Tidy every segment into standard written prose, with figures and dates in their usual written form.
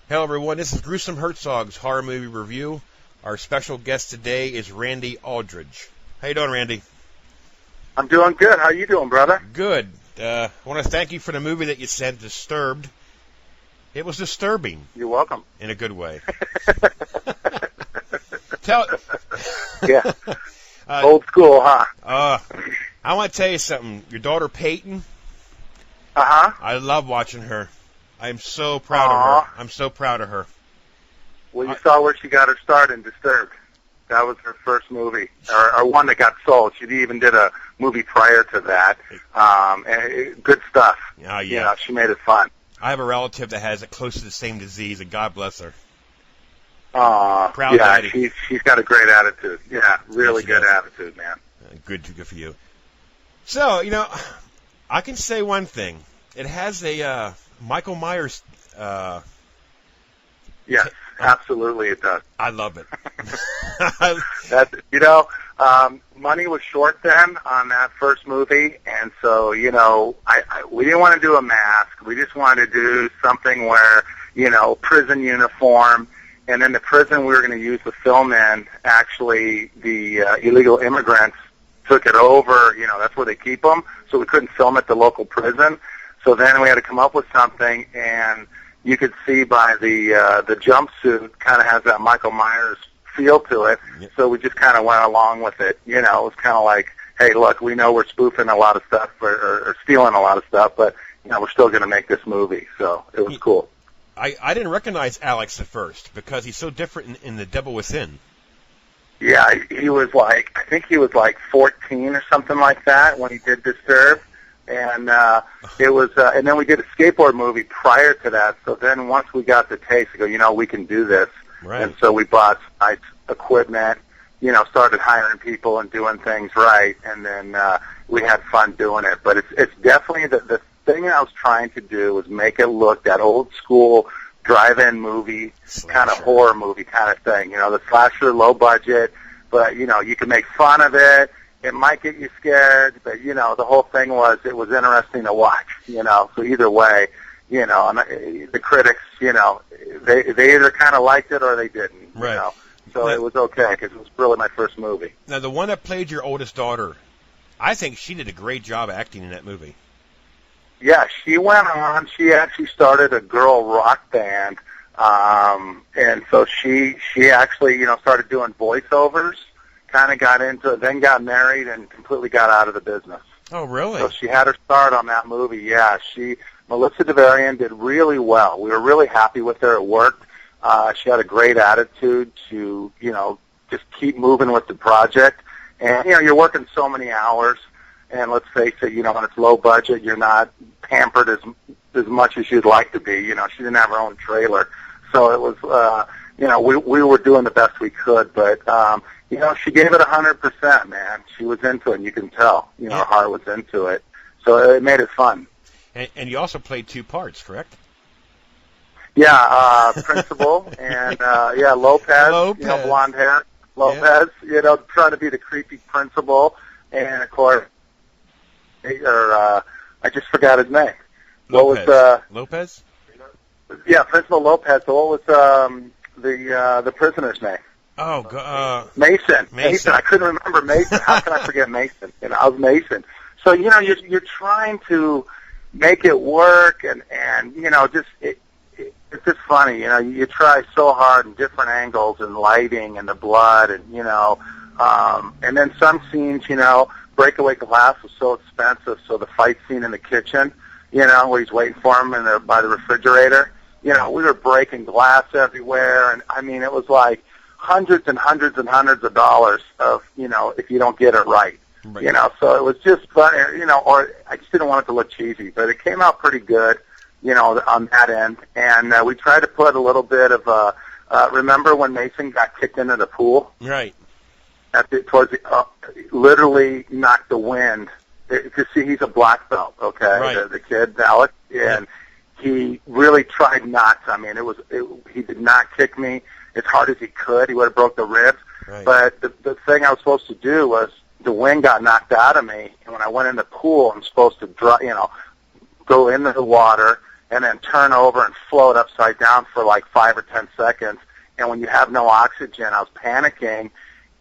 Hello, everyone. This is Gruesome Herzog's Horror Movie Review. Our special guest today is Cindy Aldridge. How you doing, Randy? I'm doing good. How you doing, brother? Good. I want to thank you for the movie that you sent, Disturbed. It was disturbing. You're welcome. In a good way. Yeah. Old school, huh? I want to tell you something. Your daughter, Peyton, I love watching her. I'm so proud of her. I'm so proud of her. Well, you saw where she got her start in Disturbed. That was her first movie, or one that got sold. She even did a movie prior to that. Good stuff. Yeah. You know, she made it fun. I have a relative that has close to the same disease, and God bless her. Proud lady. She's got a great attitude. Yeah, really good attitude, man. Good for you. So, you know, I can say one thing. It has a Michael Myers. Yes, absolutely, it does. I love it. Money was short then on that first movie, and so we didn't want to do a mask. We just wanted to do something where prison uniform, and then the prison we were going to use the film in. Actually, the illegal immigrants took it over. That's where they keep them, so we couldn't film at the local prison. So then we had to come up with something, and you could see by the jumpsuit kind of has that Michael Myers feel to it. Yep. So we just kind of went along with it. It was kind of like, hey, look, we know we're spoofing a lot of stuff or stealing a lot of stuff, but we're still going to make this movie. So it was cool. I didn't recognize Alex at first because he's so different in The Devil Within. Yeah, he was I think he was 14 or something like that when he did Disturbed. And it was, and then we did a skateboard movie prior to that. So then once we got the taste, we go, we can do this. Right. And so we bought nice equipment, started hiring people and doing things right. And then we had fun doing it. But it's definitely the thing I was trying to do was make it look that old school drive-in movie, kind of horror movie kind of thing. The slasher, low budget, but you can make fun of it. It might get you scared, but, the whole thing was it was interesting to watch, So either way, and the critics, they either kind of liked it or they didn't, right. So it was okay because it was really my first movie. Now, the one that played your oldest daughter, I think she did a great job acting in that movie. Yeah, she went on. She actually started a girl rock band, and so she actually, started doing voiceovers. Kind of got into it, then got married, and completely got out of the business. Oh, really? So she had her start on that movie. Yeah, Melissa DeVarian did really well. We were really happy with her. It worked. She had a great attitude to, just keep moving with the project. And you're working so many hours, and let's face it, when it's low budget, you're not pampered as much as you'd like to be. She didn't have her own trailer, so it was. We were doing the best we could, but, she gave it 100%, man. She was into it, and you can tell, her heart was into it. So it made it fun. And you also played two parts, correct? Yeah, Principal and, Lopez, blonde hair, Lopez, trying to be the creepy principal. And, of course, I just forgot his name. Lopez. What was, Lopez? Yeah, Principal Lopez. So what was, the prisoner's name? Oh, Mason. I couldn't remember Mason. How can I forget Mason? I was Mason. So you're trying to make it work, and it's just funny. You try so hard in different angles and lighting and the blood, and and then some scenes, breakaway glass was so expensive. So the fight scene in the kitchen, where he's waiting for him by the refrigerator. We were breaking glass everywhere, and I mean, it was like hundreds and hundreds and hundreds of dollars of, if you don't get it right. So it was just fun, or I just didn't want it to look cheesy, but it came out pretty good, on that end. And we tried to put a little bit of, remember when Mason got kicked into the pool? Right. Literally knocked the wind. To see, he's a black belt, okay? Right. The kid, Alex, and he really tried not to. I mean, he did not kick me as hard as he could. He would have broke the ribs. Right. But the thing I was supposed to do was the wind got knocked out of me, and when I went in the pool, I'm supposed to go into the water and then turn over and float upside down for like 5 or 10 seconds. And when you have no oxygen, I was panicking,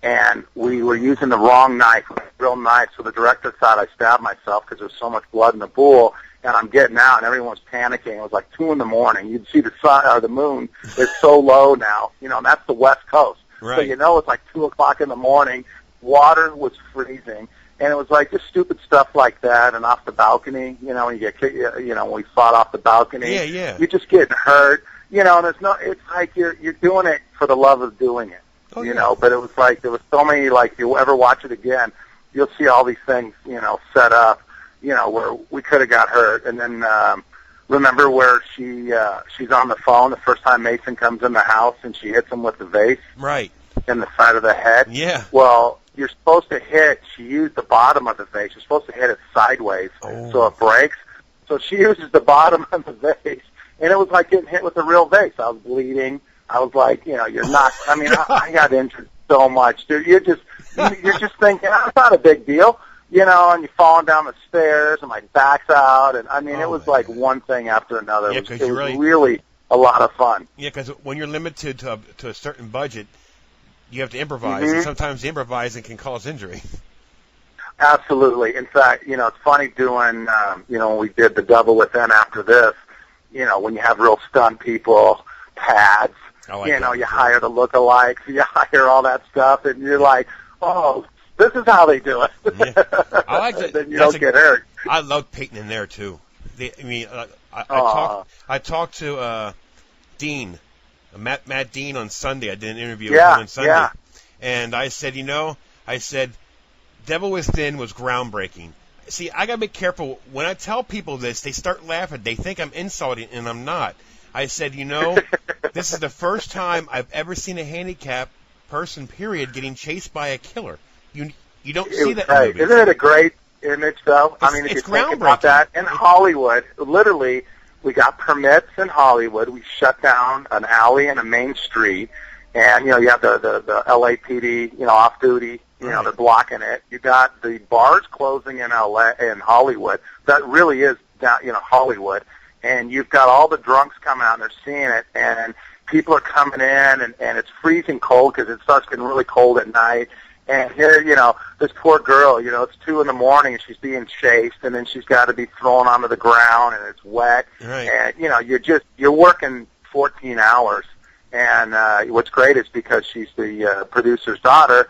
and we were using the wrong knife, real knife. So the director thought I stabbed myself because there was so much blood in the pool. And I'm getting out, and everyone was panicking. It was like 2 in the morning. You'd see the sun or the moon is so low now, and that's the West Coast. Right. So it's like 2 o'clock in the morning. Water was freezing, and it was like just stupid stuff like that. And off the balcony, when you get, when we fought off the balcony, yeah, you're just getting hurt, and it's like you're doing it for the love of doing it, But it was like there was so many, like, if you ever watch it again, you'll see all these things, set up. Where we could have got hurt. And then remember where she's on the phone the first time Mason comes in the house and she hits him with the vase? Right. In the side of the head? Yeah. Well, you're supposed to she used the bottom of the vase. You're supposed to hit it sideways so it breaks. So she uses the bottom of the vase, and it was like getting hit with a real vase. I was bleeding. I was like, you're not, I got injured so much, dude. You're just thinking, it's not a big deal. And you're falling down the stairs, and my back's out, and it was like one thing after another. It was really a lot of fun. Yeah, because when you're limited to a certain budget, you have to improvise, and sometimes the improvising can cause injury. Absolutely. In fact, it's funny doing, when we did the Double Within after this, when you have real stunt people, pads, you hire the lookalikes, you hire all that stuff, and you're like, oh, this is how they do it. Yeah. I like that. Then you don't get hurt. I love Peyton in there too. I talked to Dean, Matt Dean on Sunday. I did an interview with him on Sunday, and I said, Devil Within was groundbreaking. See, I gotta be careful when I tell people this. They start laughing. They think I'm insulting, and I'm not. I said, this is the first time I've ever seen a handicapped person, period, getting chased by a killer. You don't see that in movies. Isn't it a great image, though? If you think about that, in Hollywood, literally, we got permits in Hollywood. We shut down an alley and a main street, and, you have the LAPD, off duty, they're blocking it. You got the bars closing in Hollywood. That really is, Hollywood. And you've got all the drunks coming out, and they're seeing it, and people are coming in, and it's freezing cold because it starts getting really cold at night. And here, this poor girl, it's 2 in the morning and she's being chased, and then she's got to be thrown onto the ground, and it's wet. Right. And, you're working 14 hours. And what's great is because she's the producer's daughter,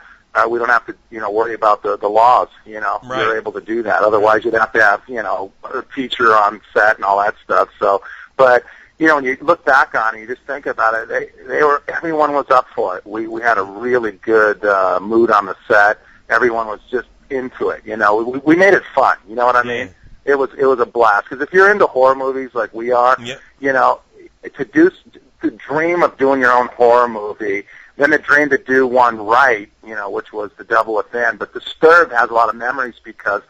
we don't have to, worry about the laws, Right. You're able to do that. Otherwise, you'd have to have, a teacher on set and all that stuff. So, but, when you look back on it, you just think about it, everyone was up for it. We had a really good mood on the set. Everyone was just into it, We made it fun, you know what I mean? It was a blast. Because if you're into horror movies like we are, to dream of doing your own horror movie, then to dream to do one right, which was The Devil Within. But Disturbed has a lot of memories because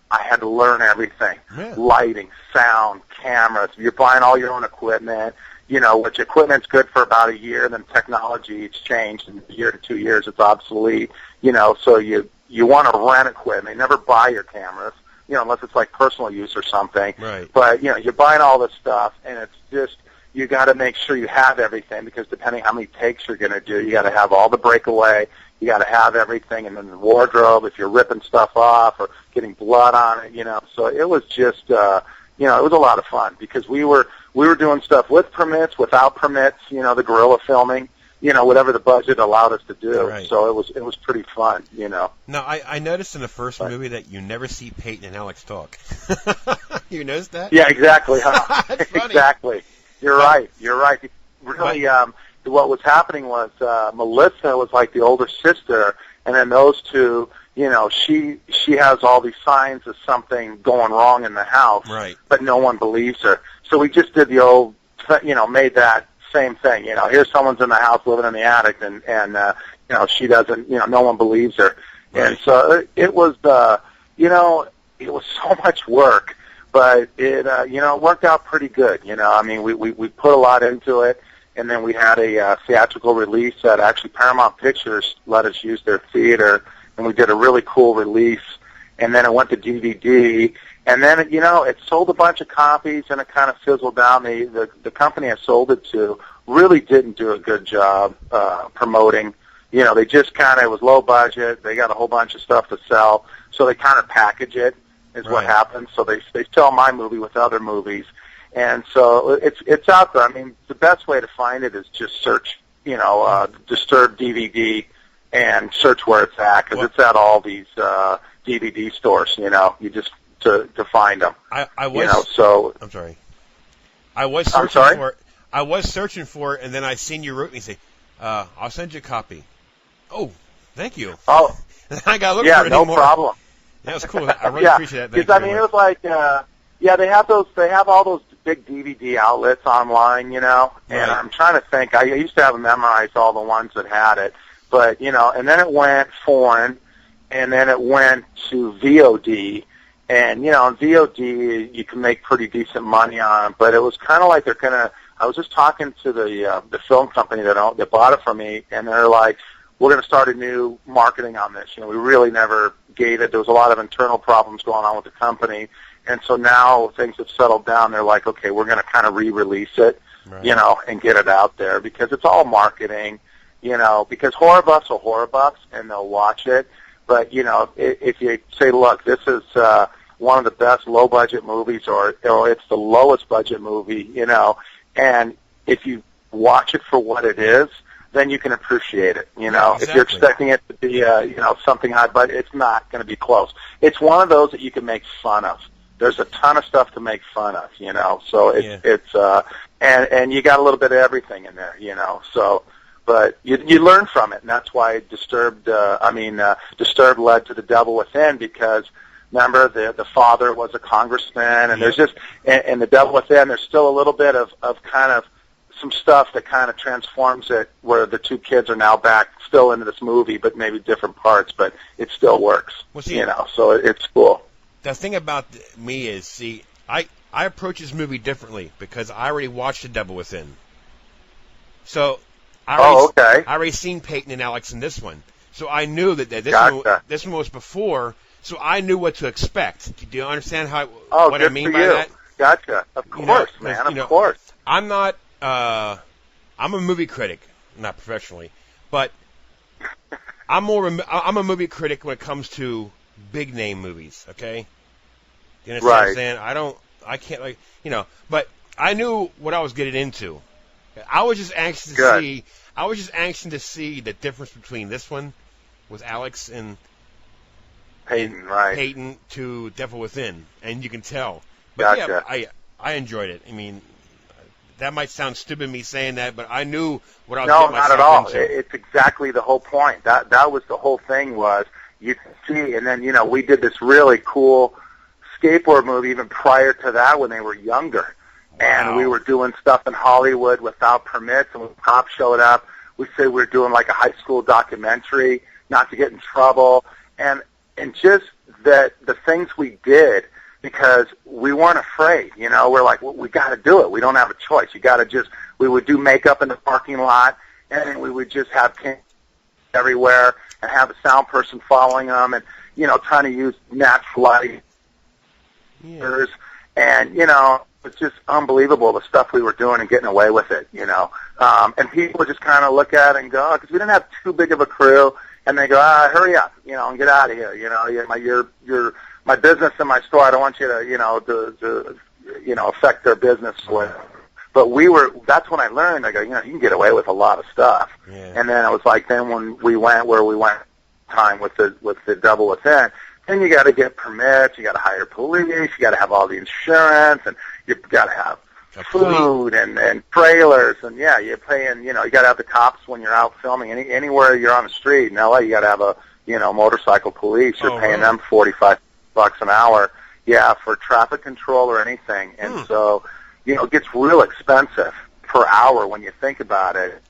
I had to learn everything. Yeah. Lighting, sound, cameras. You're buying all your own equipment, which equipment's good for about a year, then technology, it's changed. In a year to 2 years, it's obsolete. So you want to rent equipment. You never buy your cameras, unless it's like personal use or something. Right. But, you're buying all this stuff, and it's just, you got to make sure you have everything, because depending how many takes you're going to do, you got to have all the breakaway. You got to have everything, and then the wardrobe if you're ripping stuff off or getting blood on it, So it was just, it was a lot of fun because we were doing stuff with permits, without permits, the guerrilla filming, whatever the budget allowed us to do. Right. So it was pretty fun, Now, I noticed in the first movie that you never see Peyton and Alex talk. You noticed that? Yeah, exactly. Huh? That's funny. Exactly. You're right. Really, what was happening was Melissa was like the older sister, and then those two, she has all these signs of something going wrong in the house, right? But no one believes her. So we just did the old, made that same thing. Here's someone's in the house living in the attic, and she doesn't, no one believes her, right. And so it was, it was so much work, but it, it worked out pretty good. We put a lot into it. And then we had a theatrical release that actually Paramount Pictures let us use their theater, and we did a really cool release. And then it went to DVD, And then, it sold a bunch of copies, and it kind of fizzled out. The company I sold it to really didn't do a good job promoting. They just it was low budget. They got a whole bunch of stuff to sell, so they kind of package it, is what happens. So they sell my movie with other movies. And so it's out there. I mean, the best way to find it is just search, Disturbed DVD and search where it's at, because it's at all these DVD stores, you just to find them. I'm sorry. I was searching for it. I was searching for it, and then I seen you wrote me say, I'll send you a copy. Oh, thank you. Oh. I got to look for it anymore. No problem. That was cool. I really appreciate that. Because, it was like, they have all those big DVD outlets online, and I'm trying to think. I used to have them memorized, all the ones that had it. But, and then it went foreign, and then it went to VOD. And, on VOD, you can make pretty decent money on it. But it was kind of like I was just talking to the film company that bought it from me, and they're like, we're going to start a new marketing on this. We really never gave it. There was a lot of internal problems going on with the company. And so now things have settled down. They're like, okay, we're going to kind of re-release it, and get it out there, because it's all marketing, because horror buffs are horror buffs, and they'll watch it. But, if you say, look, this is one of the best low-budget movies, or it's the lowest budget movie, and if you watch it for what it is, then you can appreciate it. If you're expecting it to be, something high, but it's not going to be close. It's one of those that you can make fun of. There's a ton of stuff to make fun of, So it's and you got a little bit of everything in there, So, but you learn from it, and that's why Disturbed led to The Devil Within, because remember the father was a congressman, and there's just and The Devil Within. There's still a little bit of kind of some stuff that kind of transforms it, where the two kids are now back still into this movie, but maybe different parts, but it still works. Well, see, so it's cool. The thing about me is, I approach this movie differently, because I already watched The Devil Within. So I already seen Peyton and Alex in this one. So I knew that this one was before, so I knew what to expect. Do you understand what I mean by that? Gotcha. Of course, man. Of course. I'm not. I'm a movie critic, not professionally, but I'm a movie critic when it comes to big name movies. Okay, you understand what I'm saying? I can't but I knew what I was getting into. I was just anxious to see the difference between this one with Alex and Peyton to Devil Within, and you can tell. But I enjoyed it. I mean, that might sound stupid me saying that, but I knew what I was getting myself into. No, not at all. It's exactly the whole point. That was the whole thing, was you can see, and then, we did this really cool skateboard movie even prior to that when they were younger. Wow. And we were doing stuff in Hollywood without permits, and when cops showed up, we said we were doing like a high school documentary, not to get in trouble, and just the things we did, because we weren't afraid, we're like, we got to do it. We don't have a choice. We would do makeup in the parking lot, and then we would just have cameras everywhere and have a sound person following them, and, trying to use natural light. Yeah. And, it's just unbelievable the stuff we were doing and getting away with it, and people would just kind of look at it and go, because we didn't have too big of a crew, and they go, hurry up, and get out of here, you're my business and my store, I don't want you to, affect their business with. But that's when I learned, I go, you can get away with a lot of stuff. Yeah. And then it was like, then when we went where we went time with the Devil Within, then you got to get permits, you got to hire police, you got to have all the insurance, and you got to have food and trailers, and you're paying, you got to have the cops when you're out filming. Anywhere you're on the street in LA, you got to have a, motorcycle police. You're paying them $45 an hour, for traffic control or anything. And so, it gets real expensive per hour when you think about it.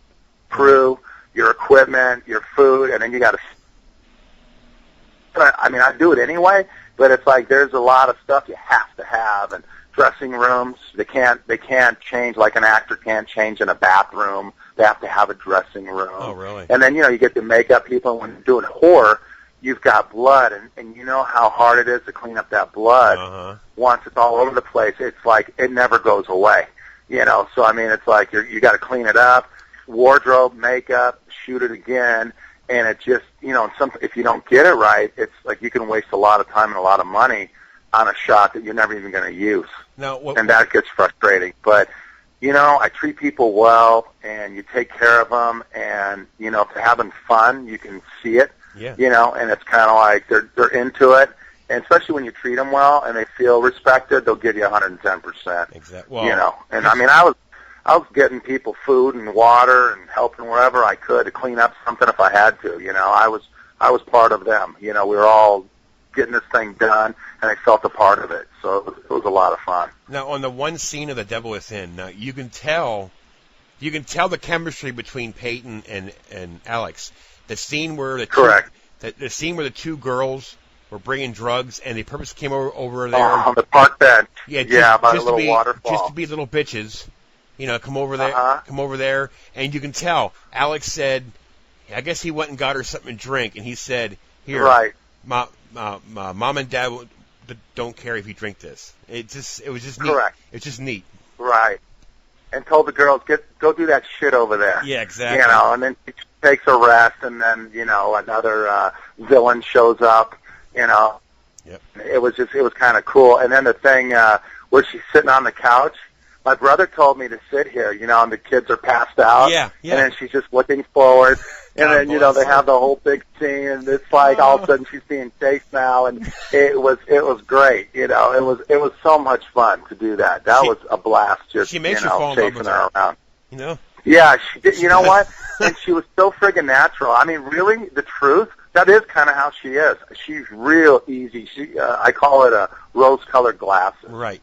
Crew, your equipment, your food, and then you got to. I do it anyway, but it's like there's a lot of stuff you have to have, and dressing rooms, they can't change, like an actor can't change in a bathroom. They have to have a dressing room. Oh, really? And then, you get the makeup people. When you're doing horror, you've got blood, and you know how hard it is to clean up that blood. Once it's all over the place, it's like it never goes away. So I mean, it's like you got to clean it up, wardrobe, makeup, shoot it again, and it just, if you don't get it right, it's like you can waste a lot of time and a lot of money on a shot that you're never even going to use. And that gets frustrating. But I treat people well, and you take care of them, and if they're having fun, you can see it. Yeah. And it's kind of like they're into it, and especially when you treat them well and they feel respected, they'll give you 110%. Exactly. Well, and I mean, I was getting people food and water and helping wherever I could to clean up something if I had to. I was part of them. We were all getting this thing done, and I felt a part of it. So it was a lot of fun. Now, on the one scene of The Devil Within, now you can tell the chemistry between Peyton and Alex. The scene where the scene where the two girls were bringing drugs, and they purposely came over there on the park bench. By a little waterfall, just to be little bitches. Come over there, and you can tell. Alex said, I guess he went and got her something to drink, and he said, "Here, right, Mom and Dad don't care if you drink this." It was just neat. Correct. It's just neat. Right. And told the girls, go do that shit over there. Yeah, exactly. And then she takes a rest, and then another villain shows up. Yep. It was kind of cool. And then the thing where she's sitting on the couch. My brother told me to sit here, and the kids are passed out. Yeah. And then she's just looking forward. And then, they have the whole big scene, and it's like all of a sudden she's being chased now, and it was great. It was so much fun to do that. That was a blast. Just she makes you fall in love with her around. Yeah, she did. You know what? And she was so friggin' natural. I mean, really, the truth. That is kind of how she is. She's real easy. I call it a rose-colored glasses. Right.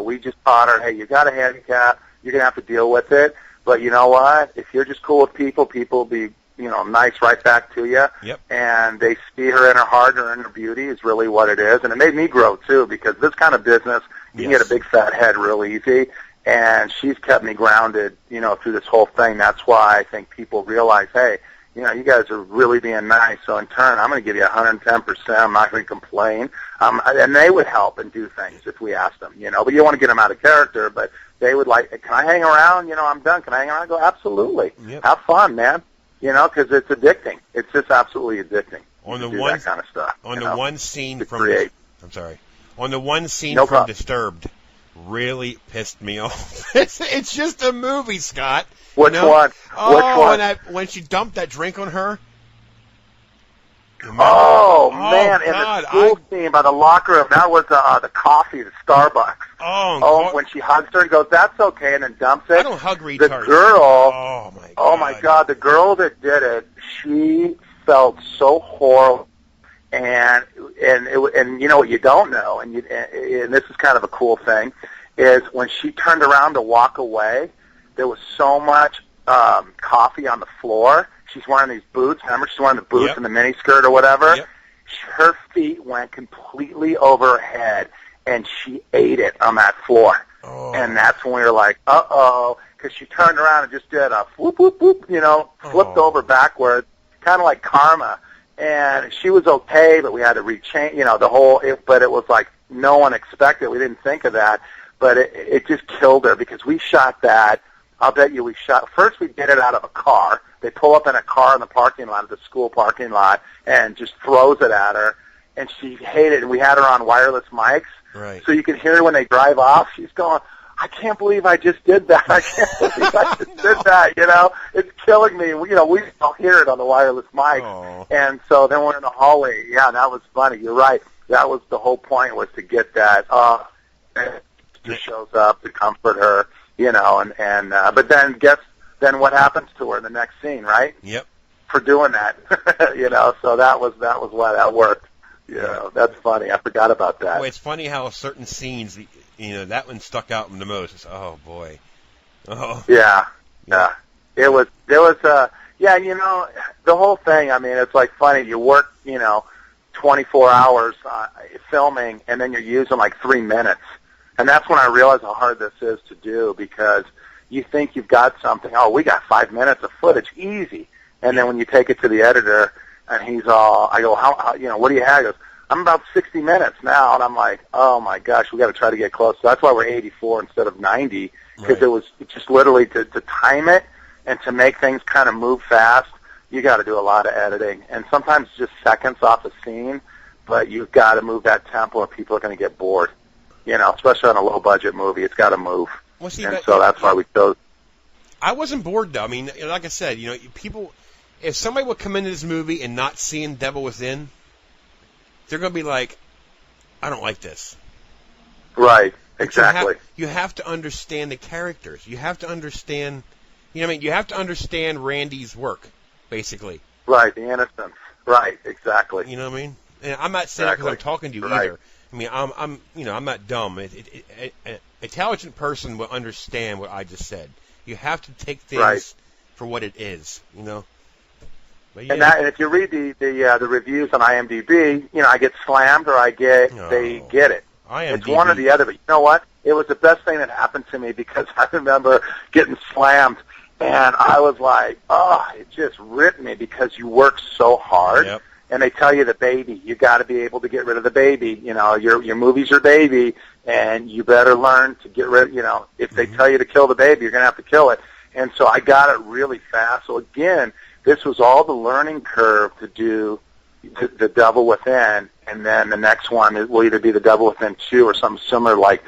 We just taught her, hey, you got a handicap, you're going to have to deal with it, but you know what? If you're just cool with people will be, nice right back to you. Yep. And they see her in her heart or in her beauty is really what it is. And it made me grow, too, because this kind of business, you can get a big fat head real easy, and she's kept me grounded, through this whole thing. That's why I think people realize, hey, you guys are really being nice. So in turn, I'm going to give you 110%. I'm not going to complain. And they would help and do things if we asked them, But you don't want to get them out of character. But they would like, can I hang around? I'm done. Can I hang around? I go, absolutely. Yep. Have fun, man. Because it's addicting. It's just absolutely addicting. On the that kind of stuff. On the one scene from create. I'm sorry. On the one scene No from problem. Disturbed, really pissed me off. It's just a movie, Scott. Which one? Oh, Which one? When she dumped that drink on her. Oh, man, in God, the school scene by the locker room, that was the coffee, the Starbucks. Oh, when she hugs her and goes, that's okay, and then dumps it. I don't hug retards. The girl, oh my God, the girl that did it, she felt so horrible. And you know what you don't know, and this is kind of a cool thing, is when she turned around to walk away, there was so much coffee on the floor. She's wearing these boots. Remember, she's wearing the boots and the miniskirt or whatever. Yep. Her feet went completely over her head, and she ate it on that floor. Oh. And that's when we were like, uh-oh, because she turned around and just did a whoop, whoop, whoop, flipped over backwards, kind of like Karma. And she was okay, but we had to rechange, but it was like no one expected. We didn't think of that, but it just killed her because we shot that. I'll bet you first we did it out of a car. They pull up in a car in the parking lot, the school parking lot, and just throws it at her. And she hated it. And we had her on wireless mics. Right. So you can hear her when they drive off. She's going, I can't believe I just did that. I can't believe I just did that, It's killing me. We all hear it on the wireless mic. Oh. And so then we're in the hallway. Yeah, that was funny. You're right. That was the whole point, was to get that. She shows up to comfort her, but then what happens to her in the next scene, right? Yep. For doing that, so that was why that worked. That's funny. I forgot about that. Well, it's funny how certain scenes, that one stuck out the most. It's, oh boy. Oh. Yeah. There was the whole thing. I mean, it's like funny. You work, 24 hours filming, and then you're using like 3 minutes, and that's when I realized how hard this is to do, because you think you've got something. Oh, we got 5 minutes of footage, easy. And then when you take it to the editor, And he's all, I go, how what do you have? He goes, I'm about 60 minutes now. And I'm like, oh, my gosh, we got to try to get close. So that's why we're 84 instead of 90, because it was just literally to time it and to make things kind of move fast. You got to do a lot of editing, and sometimes just seconds off a scene, but you've got to move that tempo or people are going to get bored. Especially on a low-budget movie, it's got to move. Well, see, and so that's why we chose. I wasn't bored, though. I mean, like I said, people, if somebody would come into this movie and not seeing Devil Within, they're going to be like, I don't like this. Right, exactly. You have to understand the characters. You have to understand, you have to understand Randy's work. Basically. Right, the innocence. Right, exactly. You know what I mean? And I'm not saying because I'm talking to you either. I mean, I'm not dumb. An intelligent person will understand what I just said. You have to take things for what it is, But, yeah. And if you read the reviews on IMDb, I get slammed or they get it. IMDb. It's one or the other. But you know what? It was the best thing that happened to me because I remember getting slammed. And I was like, it just ripped me because you work so hard. Yep. And they tell you the baby, you got to be able to get rid of the baby. Your movie's your baby, and you better learn to get rid. If they tell you to kill the baby, you're going to have to kill it. And so I got it really fast. So again, this was all the learning curve to do the Devil Within, and then the next one will either be the Devil Within 2 or something similar like.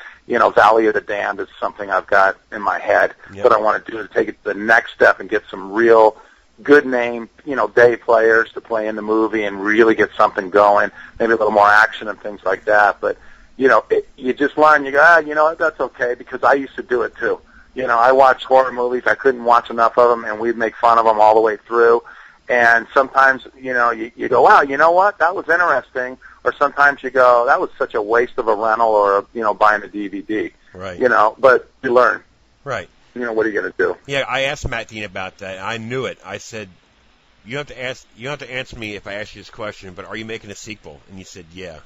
Valley of the Damned is something I've got in my head that I want to do to take it to the next step and get some real good name, day players to play in the movie and really get something going, maybe a little more action and things like that. But, you just learn, you go, that's okay because I used to do it too. I watched horror movies. I couldn't watch enough of them, and we'd make fun of them all the way through. And sometimes, you go, wow, you know what? That was interesting. Or sometimes you go, that was such a waste of a rental or, buying a DVD. Right. But you learn. Right. What are you going to do? Yeah, I asked Matt Dean about that. I knew it. I said, you have to answer me if I ask you this question, but are you making a sequel? And you said, yeah.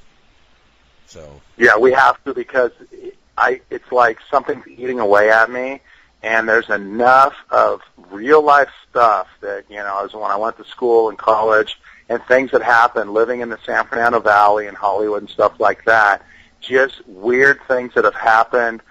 So. Yeah, we have to because it's like something's eating away at me. And there's enough of real-life stuff that, as when I went to school and college and things that happened living in the San Fernando Valley and Hollywood and stuff like that, just weird things that have happened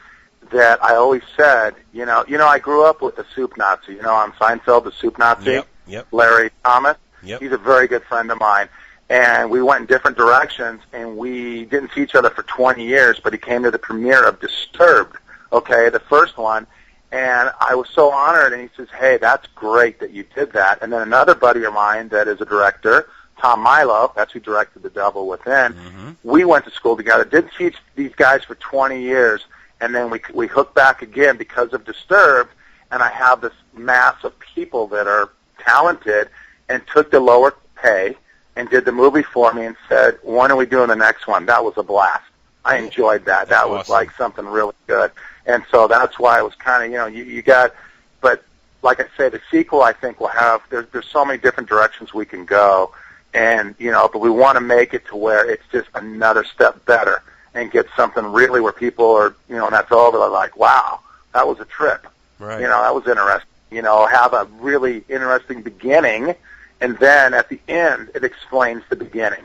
that I always said, I grew up with the soup Nazi, on Seinfeld, the soup Nazi, yep. Larry Thomas. Yep. He's a very good friend of mine. And we went in different directions, and we didn't see each other for 20 years, but he came to the premiere of Disturbed, the first one. And I was so honored, and he says, hey, that's great that you did that. And then another buddy of mine that is a director, Tom Milo, that's who directed The Devil Within, we went to school together, didn't see these guys for 20 years, and then we hooked back again because of Disturbed, and I have this mass of people that are talented and took the lower pay and did the movie for me and said, when are we doing the next one? That was a blast. I enjoyed that. That was awesome. like something really good. And so that's why I was kind of, you got, but like I say, the sequel I think will have, there's so many different directions we can go. And, but we want to make it to where it's just another step better and get something really where people are, and that's all they're like, wow, that was a trip. Right. That was interesting. Have a really interesting beginning. And then at the end, it explains the beginning.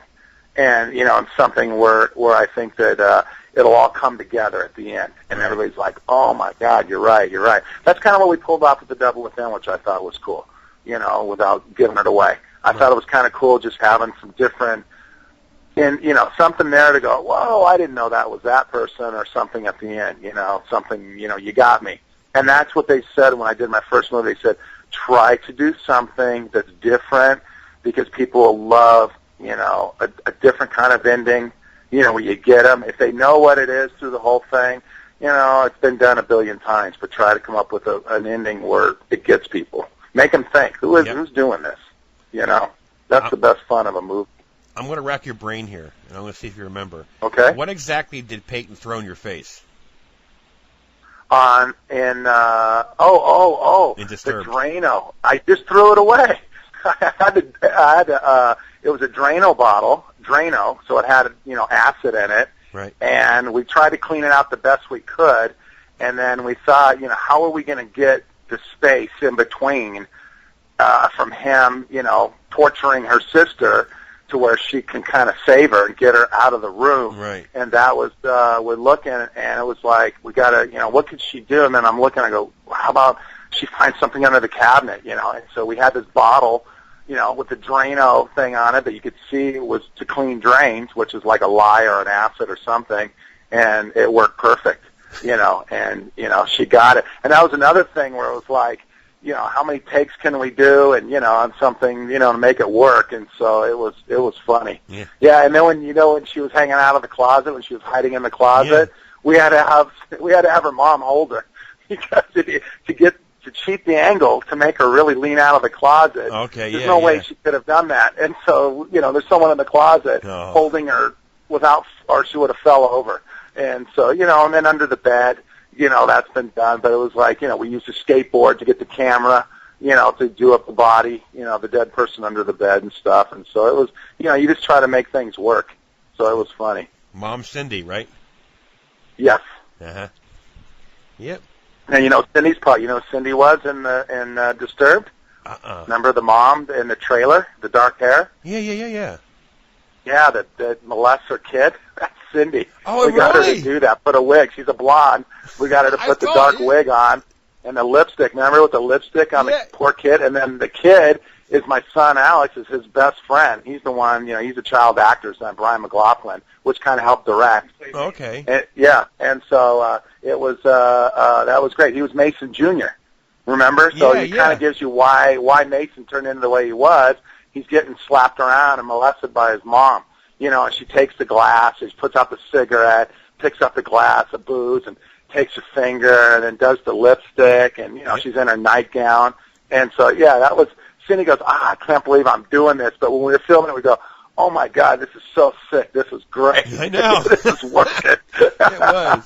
And, and something where I think that, it'll all come together at the end. And everybody's like, oh, my God, you're right. That's kind of what we pulled off with The Devil Within, which I thought was cool, without giving it away. I thought it was kind of cool just having some different, and, something there to go, whoa, I didn't know that was that person or something at the end, something, you got me. And that's what they said when I did my first movie. They said, try to do something that's different because people will love, a different kind of ending. Where you get them. If they know what it is through the whole thing, it's been done a billion times, but try to come up with an ending where it gets people. Make them think, who's doing this? That's the best fun of a movie. I'm going to rack your brain here, and I'm going to see if you remember. Okay. What exactly did Peyton throw in your face? In the Drano. I just threw it away. It was a Drano bottle, so it had, acid in it. Right. And we tried to clean it out the best we could, and then we thought, how are we going to get the space in between from him, torturing her sister to where she can kind of save her and get her out of the room. Right. And that was, we're looking, and it was like, we got to, what could she do? And then I'm looking, I go, how about she finds something under the cabinet, And so we had this bottle, with the Drano thing on it that you could see was to clean drains, which is like a lye or an acid or something, and it worked perfect, and, she got it. And that was another thing where it was like, how many takes can we do, and on something, to make it work. And so it was funny. Yeah. Yeah. And then when she was hanging out of the closet, when she was hiding in the closet, we had to have her mom hold her because to cheat the angle to make her really lean out of the closet. Okay. There's no way she could have done that. And so there's someone in the closet holding her or she would have fell over. And so and then under the bed. That's been done, but it was like, we used a skateboard to get the camera, to do up the body, the dead person under the bed and stuff. And so it was, you just try to make things work. So it was funny. Mom Cindy, right? Yes. Uh-huh. Yep. And Cindy's part, Cindy was in Disturbed? Remember the mom in the trailer, the dark hair? Yeah. Yeah, that molests her kid. That's Cindy. Oh, we got her to do that. Put a wig. She's a blonde. We got her to put the dark wig on and the lipstick. Remember with the lipstick on the poor kid? And then the kid is my son Alex, is his best friend. He's the one, he's a child actor, son Brian McLaughlin, which kind of helped direct. Okay. And, and so it was that was great. He was Mason Jr. Remember? So he kind of gives you why Mason turned into the way he was. He's getting slapped around and molested by his mom. And she takes the glass, she puts out the cigarette, picks up the glass of booze, and takes her finger, and then does the lipstick, and, she's in her nightgown. And so, that was, Cindy goes, I can't believe I'm doing this. But when we were filming it, we go, oh, my God, this is so sick. This is great. I know. This is working. It was.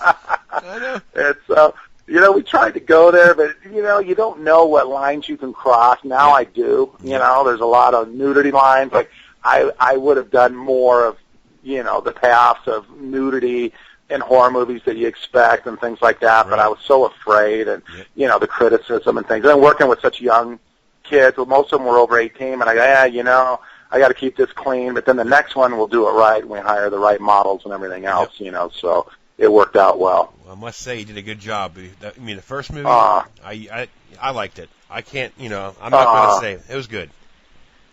I know. And so, we tried to go there, but, you don't know what lines you can cross. Now I do. There's a lot of nudity lines. Like, I would have done more of, the payoffs of nudity in horror movies that you expect and things like that, but I was so afraid and, the criticism and things. And then working with such young kids, well, most of them were over 18, and I go, I got to keep this clean, but then the next one we'll do it right, and we hire the right models and everything else, so it worked out well. I must say you did a good job. I mean, the first movie, I liked it. I can't, I'm not going to say it was good.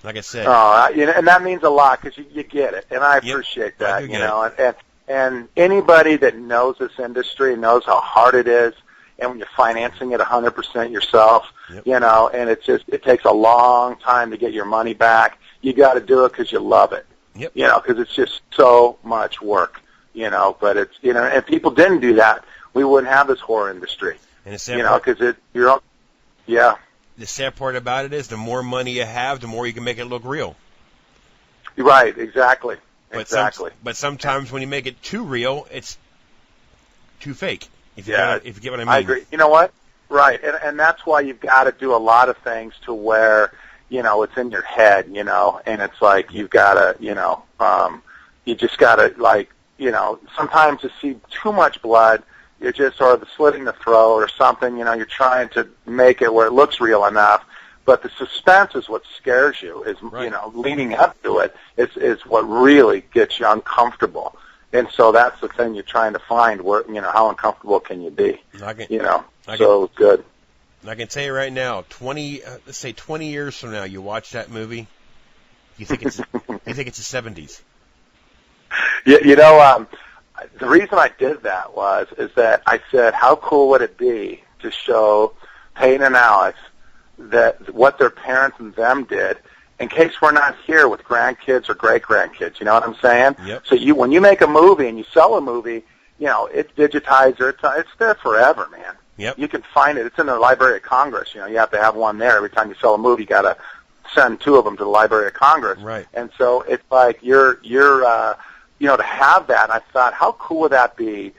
Like I said. And that means a lot because you get it, and I appreciate that, and anybody that knows this industry knows how hard it is, and when you're financing it 100% yourself, and it takes a long time to get your money back. You got to do it because you love it, because it's just so much work. But it's, if people didn't do that, we wouldn't have this horror industry. And it's because the sad part about it is the more money you have, the more you can make it look real. Right, exactly. But sometimes when you make it too real, it's too fake. If you get what I mean. I agree. You know what? Right, and that's why you've got to do a lot of things to where, it's in your head, and it's like you've got to, you just got to, sometimes to see too much blood, you're just, or the slitting the throat or something, you're trying to make it where it looks real enough, but the suspense is what scares you, is, leading up to it is what really gets you uncomfortable. And so that's the thing you're trying to find, where, how uncomfortable can you be, so good. I can tell you right now, 20 years from now, you watch that movie, you think it's the 70s. The reason I did that is that I said, how cool would it be to show Peyton and Alex that what their parents and them did, in case we're not here with grandkids or great-grandkids, you know what I'm saying? Yep. So when you make a movie and you sell a movie, it's digitized, it's there forever, man. Yep. You can find it. It's in the Library of Congress. You have to have one there. Every time you sell a movie, you got to send 2 of them to the Library of Congress. Right. And so it's like you're to have that. And I thought, how cool would that be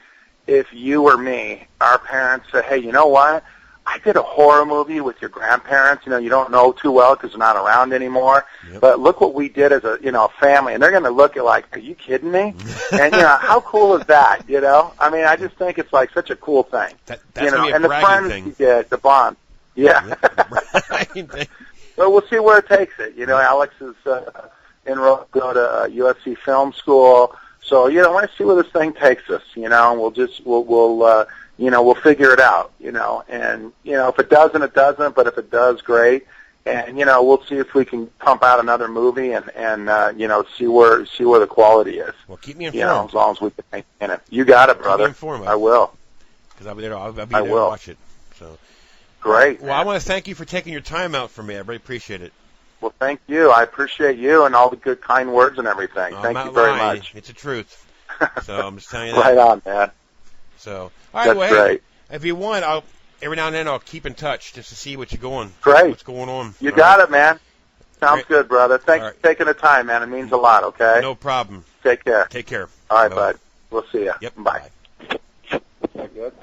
if you or me, our parents said, hey, you know what? I did a horror movie with your grandparents. You don't know too well because they're not around anymore. Yep. But look what we did as a family. And they're going to look at like, are you kidding me? And, how cool is that, I mean, I just think it's like such a cool thing. That's going to be a and the bragging friends thing. you did, the bond. Yeah. Bragging thing. But so we'll see where it takes it. You know, Alex is enrolled to go to USC Film School. So, you know, I want to see where this thing takes us, you know, and we'll figure it out, you know, and, you know, if it doesn't, it doesn't, but if it does, great. And, you know, we'll see if we can pump out another movie and you know, see where the quality is. Well, keep me informed. You know, as long as we can maintain it. You got it, brother. Keep me informed. I will. Because I'll be there to watch it. So. Great. Well, I want to thank you for taking your time out for me. I really appreciate it. Well, thank you. I appreciate you and all the good, kind words and everything. Thank you very much. It's the truth. So I'm just telling you that. Right on, man. So, all right, That's well, great. Hey, if you want, every now and then I'll keep in touch just to see what you're going. Great. What's going on. You got it, man. Sounds good, brother. Thanks for taking the time, man. It means a lot, okay? No problem. Take care. Take care. All right, Bye. bud. We'll see you. Yep. Bye. Bye. Good.